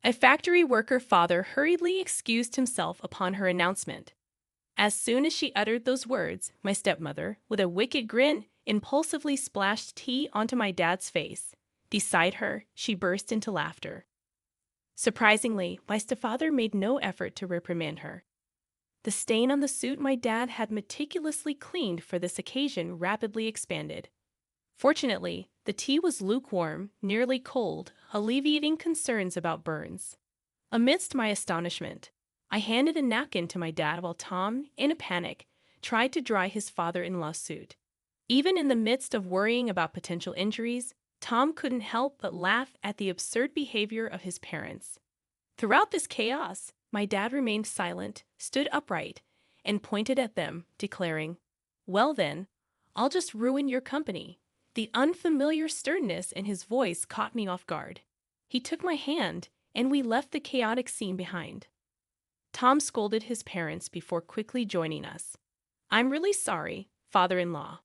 A factory worker father hurriedly excused himself upon her announcement. As soon as she uttered those words, my stepmother, with a wicked grin, impulsively splashed tea onto my dad's face. Beside her, she burst into laughter. Surprisingly, my stepfather made no effort to reprimand her. The stain on the suit my dad had meticulously cleaned for this occasion rapidly expanded. Fortunately, the tea was lukewarm, nearly cold, alleviating concerns about burns. Amidst my astonishment, I handed a napkin to my dad while Tom, in a panic, tried to dry his father-in-law's suit. Even in the midst of worrying about potential injuries, Tom couldn't help but laugh at the absurd behavior of his parents. Throughout this chaos, my dad remained silent, stood upright, and pointed at them, declaring, "Well then, I'll just ruin your company." The unfamiliar sternness in his voice caught me off guard. He took my hand, and we left the chaotic scene behind. Tom scolded his parents before quickly joining us. "I'm really sorry, father-in-law.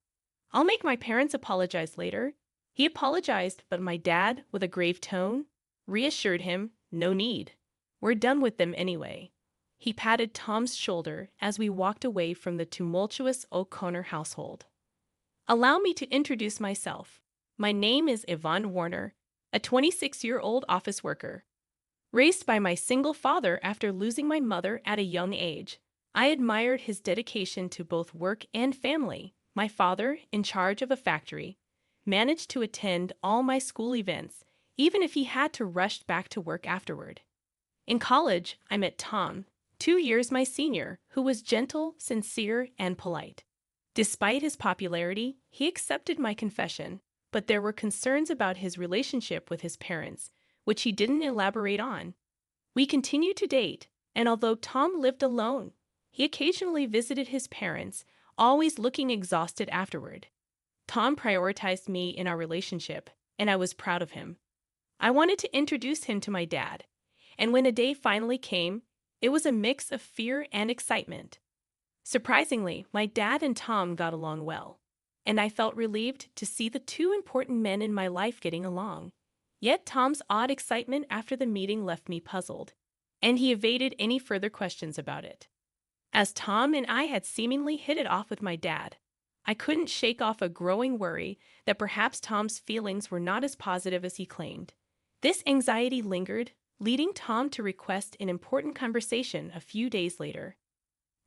I'll make my parents apologize later." He apologized, but my dad, with a grave tone, reassured him, "No need. We're done with them anyway." He patted Tom's shoulder as we walked away from the tumultuous O'Connor household. Allow me to introduce myself. My name is Yvonne Warner, a 26-year-old office worker. Raised by my single father after losing my mother at a young age, I admired his dedication to both work and family. My father, in charge of a factory, managed to attend all my school events, even if he had to rush back to work afterward. In college, I met Tom, 2 years my senior, who was gentle, sincere, and polite. Despite his popularity, he accepted my confession, but there were concerns about his relationship with his parents, which he didn't elaborate on. We continued to date, and although Tom lived alone, he occasionally visited his parents, always looking exhausted afterward. Tom prioritized me in our relationship, and I was proud of him. I wanted to introduce him to my dad, and when a day finally came, it was a mix of fear and excitement. Surprisingly, my dad and Tom got along well, and I felt relieved to see the two important men in my life getting along. Yet Tom's odd excitement after the meeting left me puzzled, and he evaded any further questions about it. As Tom and I had seemingly hit it off with my dad, I couldn't shake off a growing worry that perhaps Tom's feelings were not as positive as he claimed. This anxiety lingered, leading Tom to request an important conversation a few days later.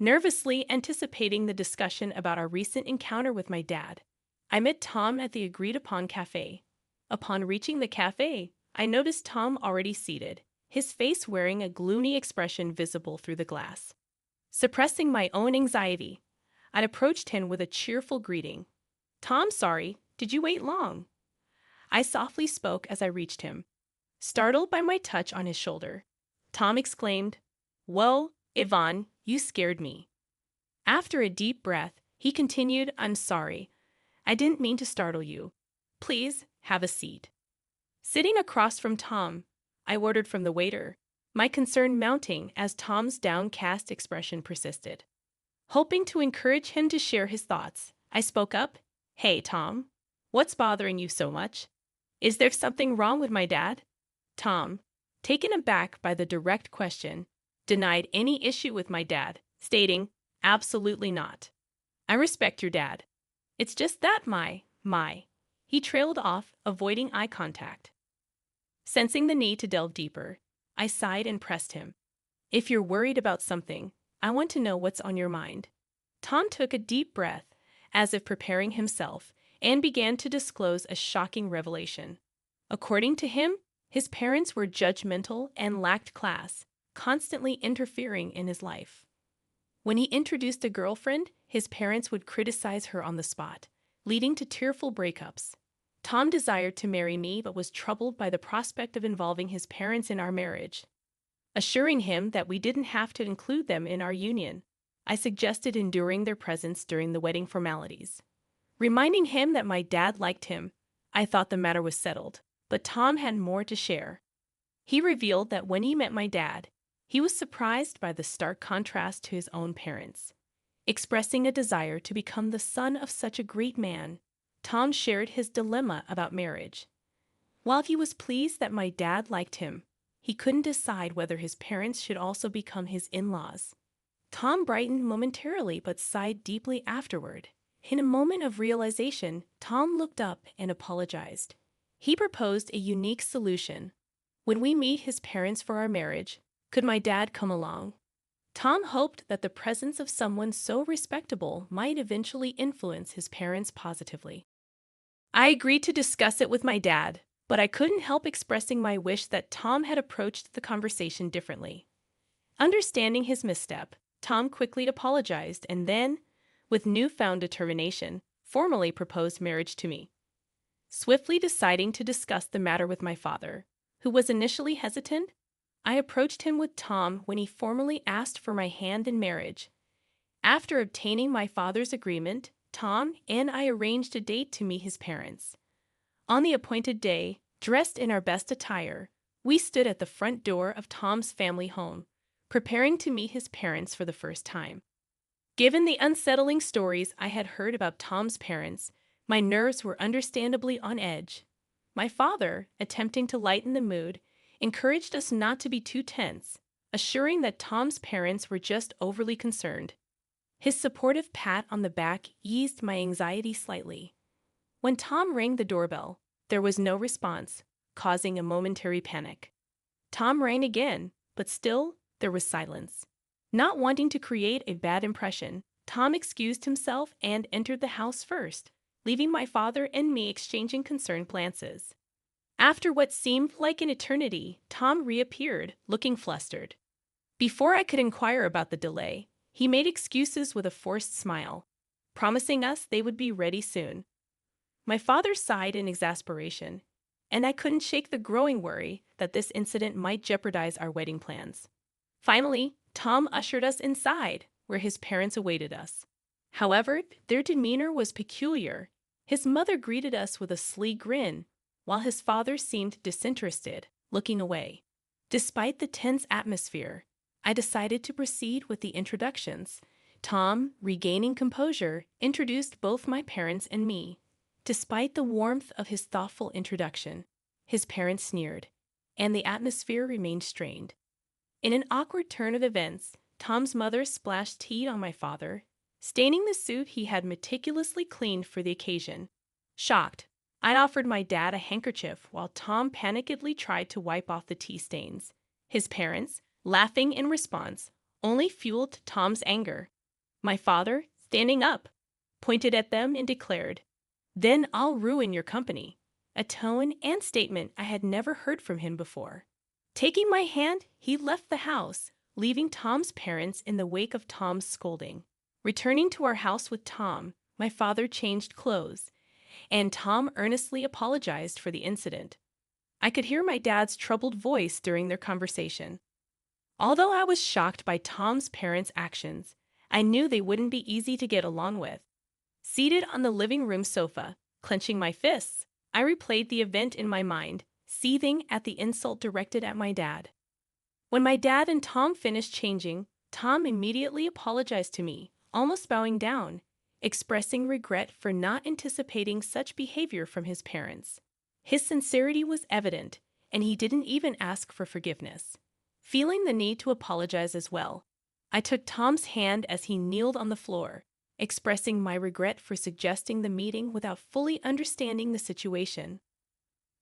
Nervously anticipating the discussion about our recent encounter with my dad, I met Tom at the agreed-upon cafe. Upon reaching the cafe, I noticed Tom already seated, his face wearing a gloomy expression visible through the glass. Suppressing my own anxiety, I approached him with a cheerful greeting. "Tom, sorry, did you wait long?" I softly spoke as I reached him. Startled by my touch on his shoulder, Tom exclaimed, "Well, Yvonne, you scared me." After a deep breath, he continued, "I'm sorry. I didn't mean to startle you. Please, have a seat." Sitting across from Tom, I ordered from the waiter, my concern mounting as Tom's downcast expression persisted. Hoping to encourage him to share his thoughts, I spoke up, "Hey, Tom, what's bothering you so much? Is there something wrong with my dad?" Tom, taken aback by the direct question, denied any issue with my dad, stating, "Absolutely not. I respect your dad. It's just that my. He trailed off, avoiding eye contact. Sensing the need to delve deeper, I sighed and pressed him. "If you're worried about something, I want to know what's on your mind." Tom took a deep breath, as if preparing himself, and began to disclose a shocking revelation. According to him, his parents were judgmental and lacked class, constantly interfering in his life. When he introduced a girlfriend, his parents would criticize her on the spot, leading to tearful breakups. Tom desired to marry me but was troubled by the prospect of involving his parents in our marriage. Assuring him that we didn't have to include them in our union, I suggested enduring their presence during the wedding formalities. Reminding him that my dad liked him, I thought the matter was settled, but Tom had more to share. He revealed that when he met my dad, he was surprised by the stark contrast to his own parents. Expressing a desire to become the son of such a great man, Tom shared his dilemma about marriage. While he was pleased that my dad liked him, he couldn't decide whether his parents should also become his in-laws. Tom brightened momentarily but sighed deeply afterward. In a moment of realization, Tom looked up and apologized. He proposed a unique solution. When we meet his parents for our marriage, could my dad come along? Tom hoped that the presence of someone so respectable might eventually influence his parents positively. I agreed to discuss it with my dad, but I couldn't help expressing my wish that Tom had approached the conversation differently. Understanding his misstep, Tom quickly apologized and then, with newfound determination, formally proposed marriage to me. Swiftly deciding to discuss the matter with my father, who was initially hesitant, I approached him with Tom when he formally asked for my hand in marriage. After obtaining my father's agreement, Tom and I arranged a date to meet his parents. On the appointed day, dressed in our best attire, we stood at the front door of Tom's family home, preparing to meet his parents for the first time. Given the unsettling stories I had heard about Tom's parents, my nerves were understandably on edge. My father, attempting to lighten the mood, encouraged us not to be too tense, assuring that Tom's parents were just overly concerned. His supportive pat on the back eased my anxiety slightly. When Tom rang the doorbell, there was no response, causing a momentary panic. Tom rang again, but still, there was silence. Not wanting to create a bad impression, Tom excused himself and entered the house first, leaving my father and me exchanging concerned glances. After what seemed like an eternity, Tom reappeared, looking flustered. Before I could inquire about the delay, he made excuses with a forced smile, promising us they would be ready soon. My father sighed in exasperation, and I couldn't shake the growing worry that this incident might jeopardize our wedding plans. Finally, Tom ushered us inside, where his parents awaited us. However, their demeanor was peculiar. His mother greeted us with a sly grin, while his father seemed disinterested, looking away. Despite the tense atmosphere, I decided to proceed with the introductions. Tom, regaining composure, introduced both my parents and me. Despite the warmth of his thoughtful introduction, his parents sneered, and the atmosphere remained strained. In an awkward turn of events, Tom's mother splashed tea on my father, staining the suit he had meticulously cleaned for the occasion. Shocked, I offered my dad a handkerchief while Tom panickedly tried to wipe off the tea stains. His parents, laughing in response, only fueled Tom's anger. My father, standing up, pointed at them and declared, "Then I'll ruin your company," a tone and statement I had never heard from him before. Taking my hand, he left the house, leaving Tom's parents in the wake of Tom's scolding. Returning to our house with Tom, my father changed clothes, and Tom earnestly apologized for the incident. I could hear my dad's troubled voice during their conversation. Although I was shocked by Tom's parents' actions, I knew they wouldn't be easy to get along with. Seated on the living room sofa, clenching my fists, I replayed the event in my mind, seething at the insult directed at my dad. When my dad and Tom finished changing, Tom immediately apologized to me, almost bowing down, expressing regret for not anticipating such behavior from his parents. His sincerity was evident, and he didn't even ask for forgiveness. Feeling the need to apologize as well, I took Tom's hand as he kneeled on the floor, expressing my regret for suggesting the meeting without fully understanding the situation.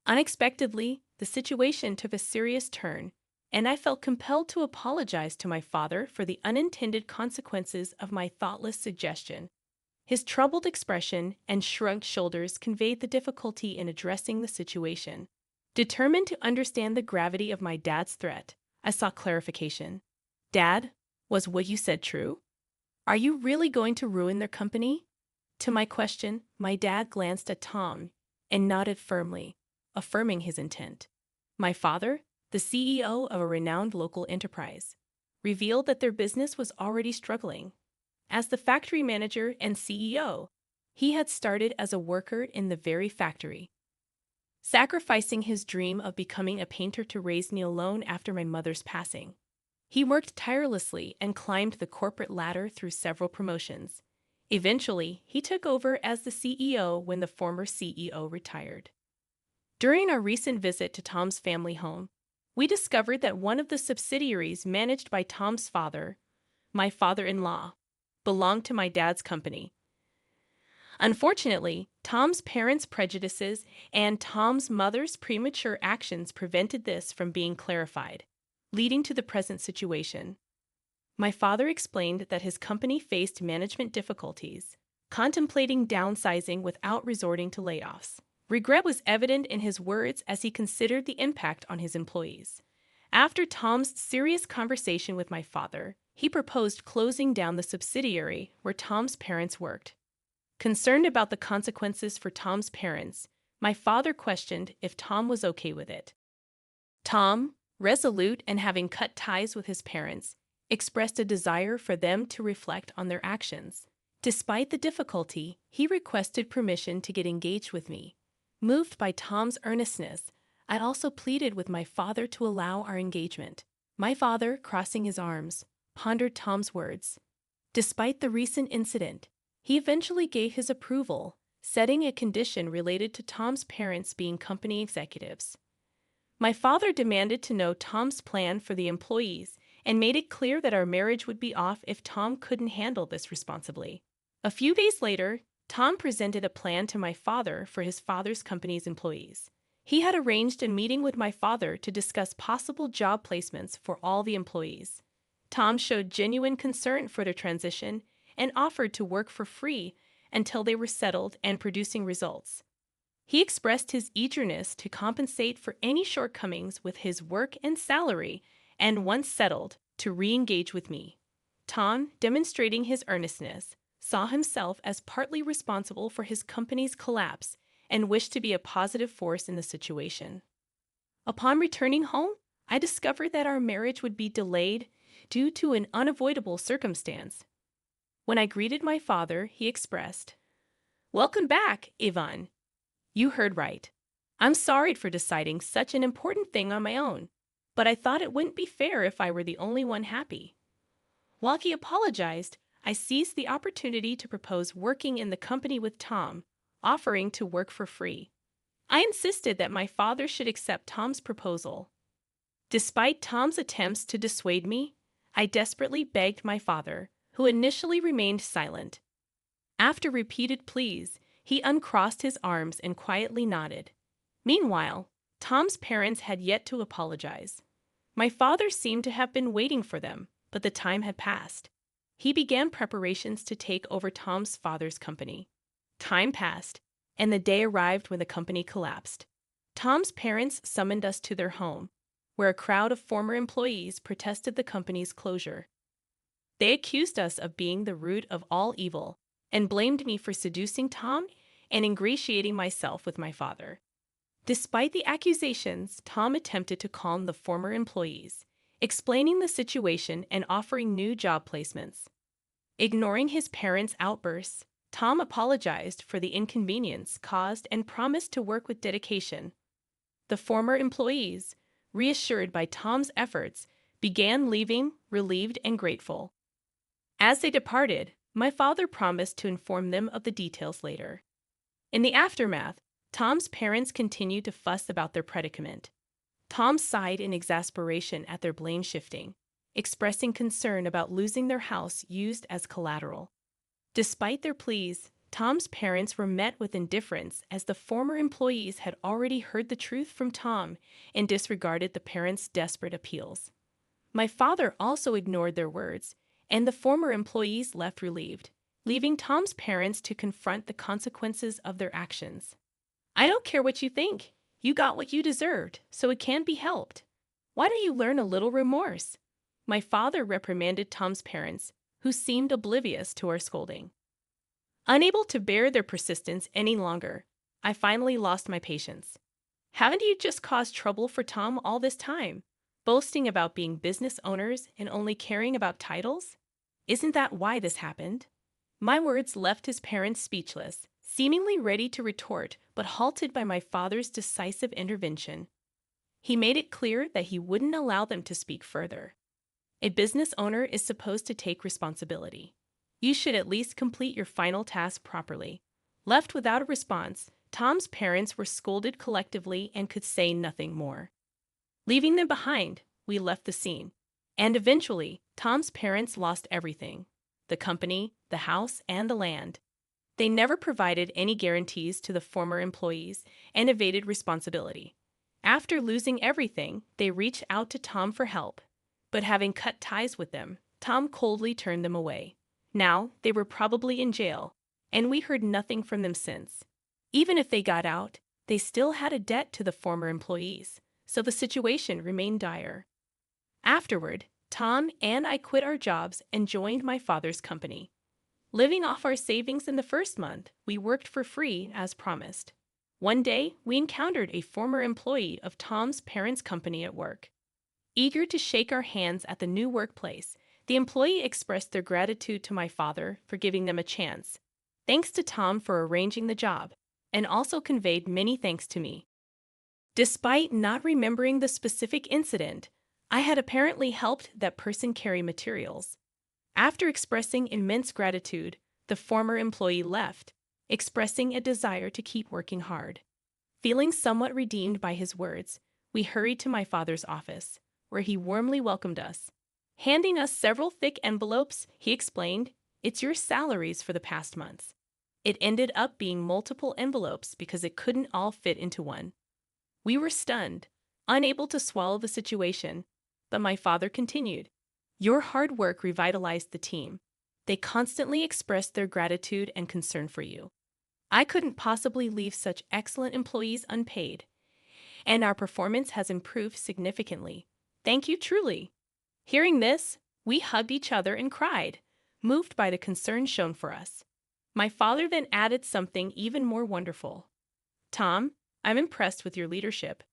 Unexpectedly, the situation took a serious turn, and I felt compelled to apologize to my father for the unintended consequences of my thoughtless suggestion. His troubled expression and shrugged shoulders conveyed the difficulty in addressing the situation. Determined to understand the gravity of my dad's threat, I sought clarification. "Dad, was what you said true? Are you really going to ruin their company?" To my question, my dad glanced at Tom and nodded firmly, affirming his intent. My father, the CEO of a renowned local enterprise, revealed that their business was already struggling. As the factory manager and CEO, he had started as a worker in the very factory, sacrificing his dream of becoming a painter to raise me alone after my mother's passing. He worked tirelessly and climbed the corporate ladder through several promotions. Eventually, he took over as the CEO when the former CEO retired. During our recent visit to Tom's family home, We discovered that one of the subsidiaries managed by Tom's father, my father-in-law, belonged to my dad's company. Unfortunately, Tom's parents' prejudices and Tom's mother's premature actions prevented this from being clarified, leading to the present situation. My father explained that his company faced management difficulties, contemplating downsizing without resorting to layoffs. Regret was evident in his words as he considered the impact on his employees. After Tom's serious conversation with my father, he proposed closing down the subsidiary where Tom's parents worked. Concerned about the consequences for Tom's parents, my father questioned if Tom was okay with it. Tom, resolute and having cut ties with his parents, expressed a desire for them to reflect on their actions. Despite the difficulty, he requested permission to get engaged with me. Moved by Tom's earnestness, I also pleaded with my father to allow our engagement. My father, crossing his arms, pondered Tom's words. Despite the recent incident, he eventually gave his approval, setting a condition related to Tom's parents being company executives. My father demanded to know Tom's plan for the employees and made it clear that our marriage would be off if Tom couldn't handle this responsibly. A few days later, Tom presented a plan to my father for his father's company's employees. He had arranged a meeting with my father to discuss possible job placements for all the employees. Tom showed genuine concern for their transition and offered to work for free until they were settled and producing results. He expressed his eagerness to compensate for any shortcomings with his work and salary, and once settled, to re-engage with me. Tom, demonstrating his earnestness, saw himself as partly responsible for his company's collapse and wished to be a positive force in the situation. Upon returning home, I discovered that our marriage would be delayed due to an unavoidable circumstance. When I greeted my father, he expressed, "Welcome back, Ivan. You heard right. I'm sorry for deciding such an important thing on my own, but I thought it wouldn't be fair if I were the only one happy." While he apologized, I seized the opportunity to propose working in the company with Tom, offering to work for free. I insisted that my father should accept Tom's proposal. Despite Tom's attempts to dissuade me, I desperately begged my father, who initially remained silent. After repeated pleas, he uncrossed his arms and quietly nodded. Meanwhile, Tom's parents had yet to apologize. My father seemed to have been waiting for them, but the time had passed. He began preparations to take over Tom's father's company. Time passed, and the day arrived when the company collapsed. Tom's parents summoned us to their home, where a crowd of former employees protested the company's closure. They accused us of being the root of all evil and blamed me for seducing Tom and ingratiating myself with my father. Despite the accusations, Tom attempted to calm the former employees, explaining the situation and offering new job placements. Ignoring his parents' outbursts, Tom apologized for the inconvenience caused and promised to work with dedication. The former employees, reassured by Tom's efforts, began leaving, relieved and grateful. As they departed, my father promised to inform them of the details later. In the aftermath, Tom's parents continued to fuss about their predicament. Tom sighed in exasperation at their blame shifting, expressing concern about losing their house used as collateral. Despite their pleas, Tom's parents were met with indifference as the former employees had already heard the truth from Tom and disregarded the parents' desperate appeals. My father also ignored their words, and the former employees left relieved, leaving Tom's parents to confront the consequences of their actions. "I don't care what you think. You got what you deserved, so it can't be helped. Why don't you learn a little remorse?" My father reprimanded Tom's parents, who seemed oblivious to our scolding. Unable to bear their persistence any longer, I finally lost my patience. "Haven't you just caused trouble for Tom all this time, boasting about being business owners and only caring about titles? Isn't that why this happened?" My words left his parents speechless, seemingly ready to retort, but halted by my father's decisive intervention. He made it clear that he wouldn't allow them to speak further. A business owner is supposed to take responsibility. You should at least complete your final task properly. Left without a response, Tom's parents were scolded collectively and could say nothing more. Leaving them behind, we left the scene. And eventually, Tom's parents lost everything: the company, the house, and the land. They never provided any guarantees to the former employees and evaded responsibility. After losing everything, they reached out to Tom for help. But having cut ties with them, Tom coldly turned them away. Now, they were probably in jail, and we heard nothing from them since. Even if they got out, they still had a debt to the former employees, so the situation remained dire. Afterward, Tom and I quit our jobs and joined my father's company. Living off our savings in the first month, we worked for free as promised. One day, we encountered a former employee of Tom's parents' company at work. Eager to shake our hands at the new workplace, the employee expressed their gratitude to my father for giving them a chance. Thanks to Tom for arranging the job, and also conveyed many thanks to me. Despite not remembering the specific incident, I had apparently helped that person carry materials. After expressing immense gratitude, the former employee left, expressing a desire to keep working hard. Feeling somewhat redeemed by his words, we hurried to my father's office, where he warmly welcomed us. Handing us several thick envelopes, he explained, "It's your salaries for the past months." It ended up being multiple envelopes because it couldn't all fit into one. We were stunned, unable to swallow the situation, but my father continued, "Your hard work revitalized the team. They constantly expressed their gratitude and concern for you. I couldn't possibly leave such excellent employees unpaid, and our performance has improved significantly. Thank you truly." Hearing this, we hugged each other and cried, moved by the concern shown for us. My father then added something even more wonderful. "Tom, I'm impressed with your leadership.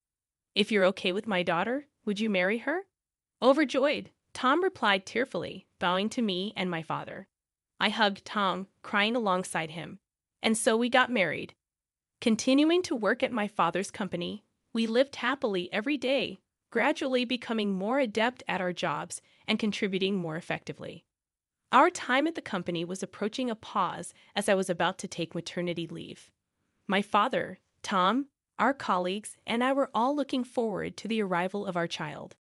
If you're okay with my daughter, would you marry her?" Overjoyed, Tom replied tearfully, bowing to me and my father. I hugged Tom, crying alongside him, and so we got married. Continuing to work at my father's company, we lived happily every day, gradually becoming more adept at our jobs and contributing more effectively. Our time at the company was approaching a pause as I was about to take maternity leave. My father, Tom, our colleagues, and I were all looking forward to the arrival of our child.